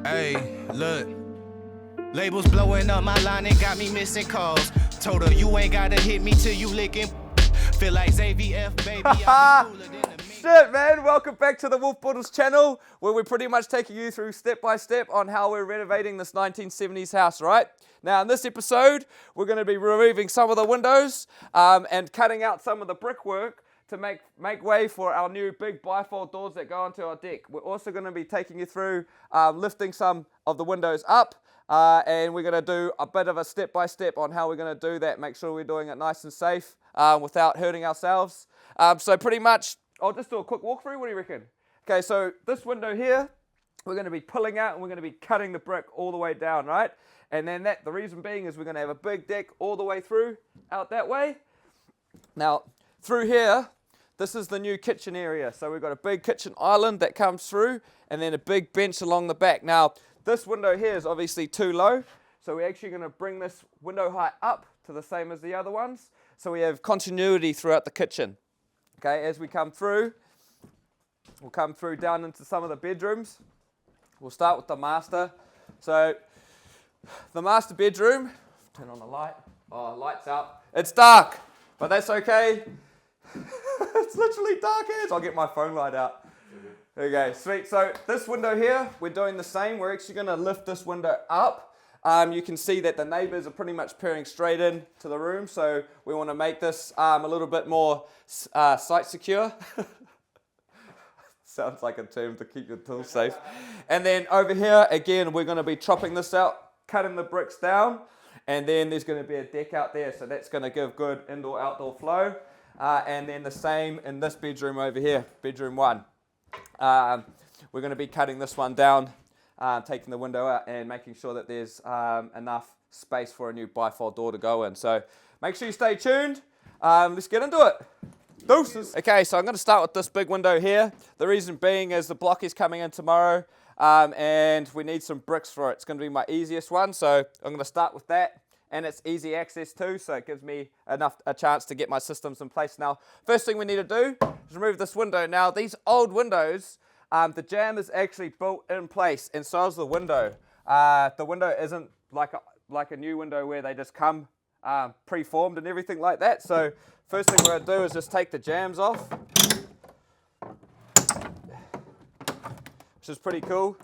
Hey, look. Labels blowing up my line and got me missing calls. Told her you ain't gotta hit me till you licking. Feel like ZVF, baby. I'll be cooler than the Shit, man, welcome back to the Wolf Builders channel, where we're pretty much taking you through step by step on how we're renovating this 1970s house, right? Now, in this episode, we're going to be removing some of the windows and cutting out some of the brickwork to make way for our new big bifold doors that go onto our deck. We're also going to be taking you through lifting some of the windows up, and we're going to do a bit of a step by step on how we're going to do that, make sure we're doing it nice and safe without hurting ourselves. So pretty much, I'll just do a quick walkthrough. What do you reckon? Okay, so this window here, we're going to be pulling out and we're going to be cutting the brick all the way down, right? And then the reason being is we're going to have a big deck all the way through, out that way. Now, through here, this is the new kitchen area. So we've got a big kitchen island that comes through and then a big bench along the back. Now, this window here is obviously too low. So we're actually going to bring this window height up to the same as the other ones. So we have continuity throughout the kitchen. Okay, as we come through, we'll come through down into some of the bedrooms. We'll start with the master. So, the master bedroom, turn on the light. Oh, light's out. It's dark, but that's okay. It's literally dark as. I'll get my phone light out. Okay, sweet. So, this window here, we're doing the same. We're actually going to lift this window up. You can see that the neighbors are pretty much peering straight in to the room, so we want to make this a little bit more site secure. Sounds like a term to keep your tools safe. And then over here, again, we're going to be chopping this out, cutting the bricks down, and then there's going to be a deck out there, so that's going to give good indoor-outdoor flow. And then the same in this bedroom over here, bedroom 1. We're going to be cutting this one down, taking the window out and making sure that there's enough space for a new bifold door to go in. So make sure you stay tuned. Let's get into it. Deuces. Okay, so I'm going to start with this big window here. The reason being is the block is coming in tomorrow and we need some bricks for it. It's going to be my easiest one, so I'm going to start with that. And it's easy access too, so it gives me a chance to get my systems in place. Now, first thing we need to do is remove this window. Now, these old windows, the jamb is actually built in place, and so is the window. The window isn't like a new window where they just come pre-formed and everything like that. So first thing we're going to do is just take the jambs off, which is pretty cool.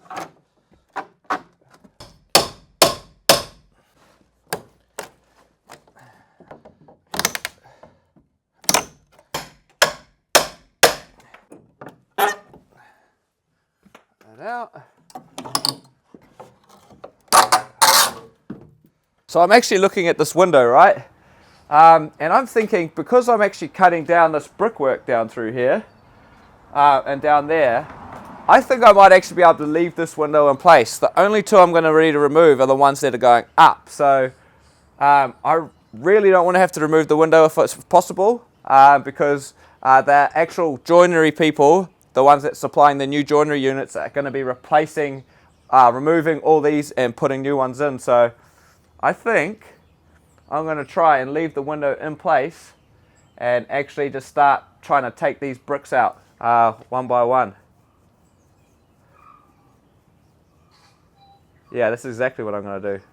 Out. So I'm actually looking at this window, right? And I'm thinking, because I'm actually cutting down this brickwork down through here and down there, I think I might actually be able to leave this window in place. The only two I'm going to need to remove are the ones that are going up. So I really don't want to have to remove the window if it's possible because the actual joinery people, the ones that supplying the new joinery units, are going to be replacing, removing all these and putting new ones in. So I think I'm going to try and leave the window in place and actually just start trying to take these bricks out one by one. Yeah, this is exactly what I'm going to do.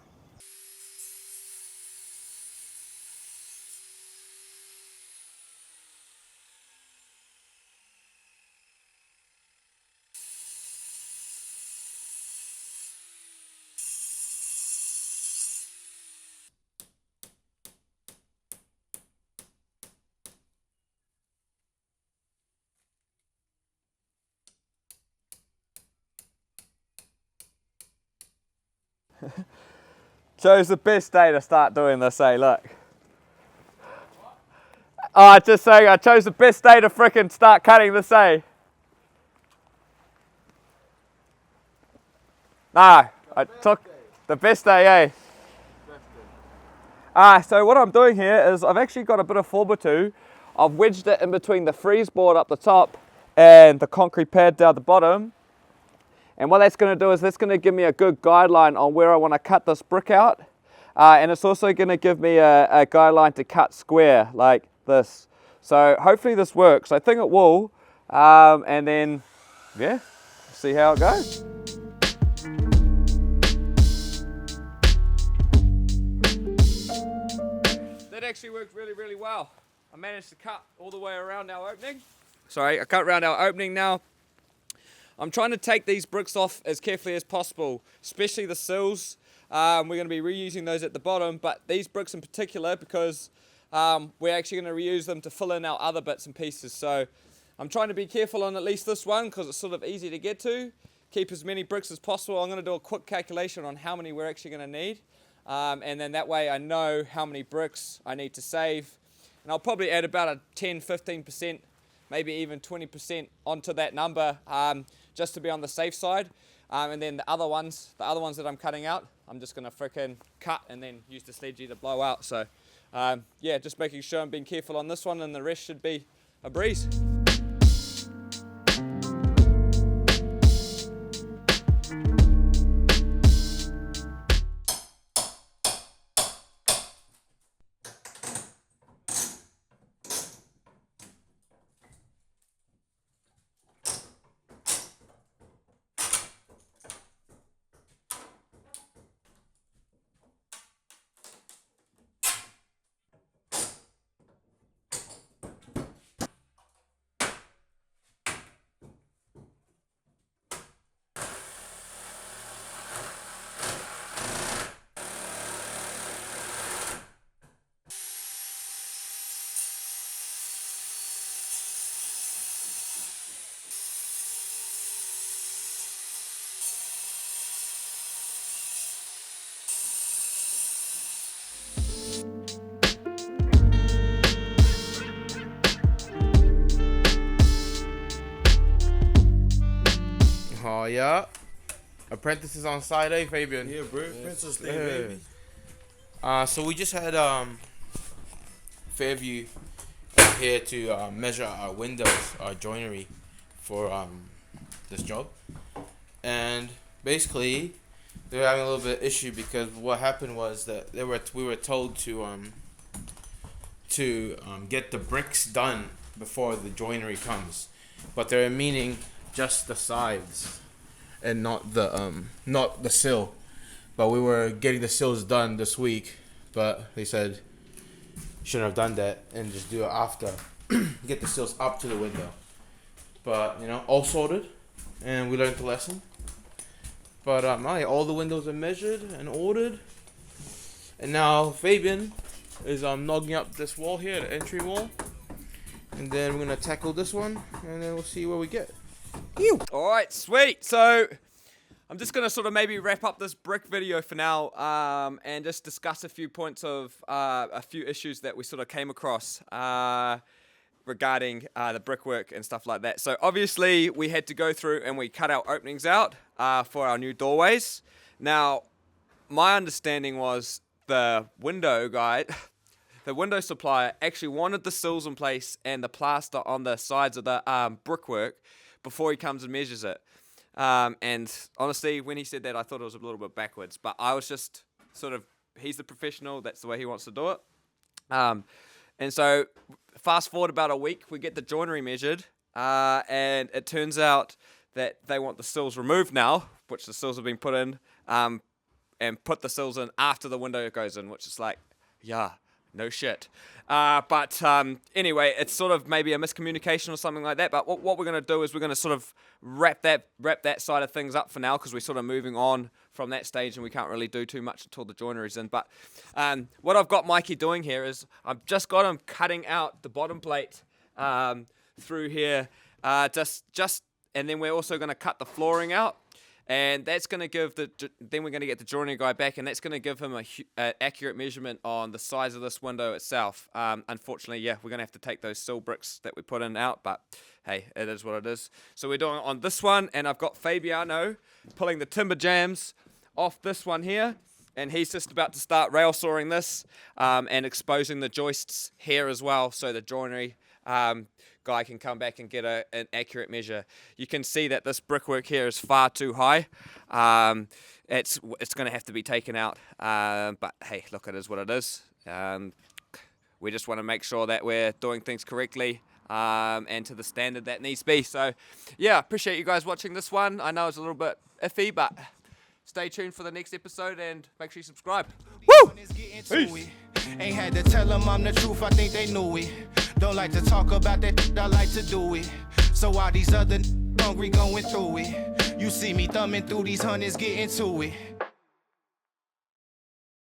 Chose the best day to start doing this, eh? Look. Oh, just saying, I chose the best day to frickin' start cutting this, eh? No, I took the best day, eh? So what I'm doing here is I've actually got a bit of 4x2. I've wedged it in between the freeze board up the top and the concrete pad down the bottom. And what that's going to do is that's going to give me a good guideline on where I want to cut this brick out. And it's also going to give me a guideline to cut square like this. So hopefully this works. I think it will. And then, yeah, see how it goes. actually worked really, really well. I managed to cut all the way around our opening. Sorry, I cut around our opening now. I'm trying to take these bricks off as carefully as possible, especially the sills. We're going to be reusing those at the bottom, but these bricks in particular, because we're actually going to reuse them to fill in our other bits and pieces. So I'm trying to be careful on at least this one because it's sort of easy to get to. Keep as many bricks as possible. I'm going to do a quick calculation on how many we're actually going to need. And then that way I know how many bricks I need to save. And I'll probably add about a 10, 15%, maybe even 20% onto that number, just to be on the safe side. And then the other ones that I'm cutting out, I'm just gonna frickin' cut and then use the sledgy to blow out. So yeah, just making sure I'm being careful on this one, and the rest should be a breeze. Oh yeah, apprentices on side, eh, Fabian? Yeah, bro. Princess Day, Yeah. baby. So we just had Fairview here to measure our windows, our joinery for this job, and basically they were having a little bit of issue because what happened was that we were told to get the bricks done before the joinery comes, but they're meaning just the sides and not the sill. But we were getting the sills done this week, but they said shouldn't have done that and just do it after. Get the sills up to the window. But you know, all sorted, and we learned the lesson. But all the windows are measured and ordered, and now Fabian is knocking up this wall here, the entry wall, and then we're gonna tackle this one, and then we'll see where we get. All right, sweet. So I'm just going to sort of maybe wrap up this brick video for now, and just discuss a few points of a few issues that we sort of came across regarding the brickwork and stuff like that. So obviously we had to go through and we cut our openings out for our new doorways. Now, my understanding was the window guy, the window supplier, actually wanted the sills in place and the plaster on the sides of the brickwork before he comes and measures it. And honestly, when he said that, I thought it was a little bit backwards. But I was just sort of, he's the professional, that's the way he wants to do it. And so, fast forward about a week, we get the joinery measured, and it turns out that they want the sills removed now, which the sills have been put in, and put the sills in after the window goes in, which is like, yeah, no shit. But anyway, it's sort of maybe a miscommunication or something like that. But what we're going to do is we're going to sort of wrap that side of things up for now, because we're sort of moving on from that stage and we can't really do too much until the joinery's in. But what I've got Mikey doing here is I've just got him cutting out the bottom plate through here, and then we're also going to cut the flooring out. And that's going to give then we're going to get the joinery guy back, and that's going to give him an accurate measurement on the size of this window itself. Unfortunately, yeah, we're going to have to take those sill bricks that we put in out, but hey, it is what it is. So we're doing it on this one, and I've got Fabiano pulling the timber jams off this one here, and he's just about to start rail sawing this and exposing the joists here as well, so the joinery guy can come back and get an accurate measure. You can see that this brickwork here is far too high. It's going to have to be taken out, but hey, look, it is what it is. We just want to make sure that we're doing things correctly and to the standard that needs to be. So yeah, appreciate you guys watching this one. I know it's a little bit iffy, but stay tuned for the next episode and make sure you subscribe. Woo! Peace. Ain't had to tell them I'm the truth, I think they knew it. Don't like to talk about that, I like to do it. So while these other hungry going through it, you see me thumbing through these hundreds, getting to it.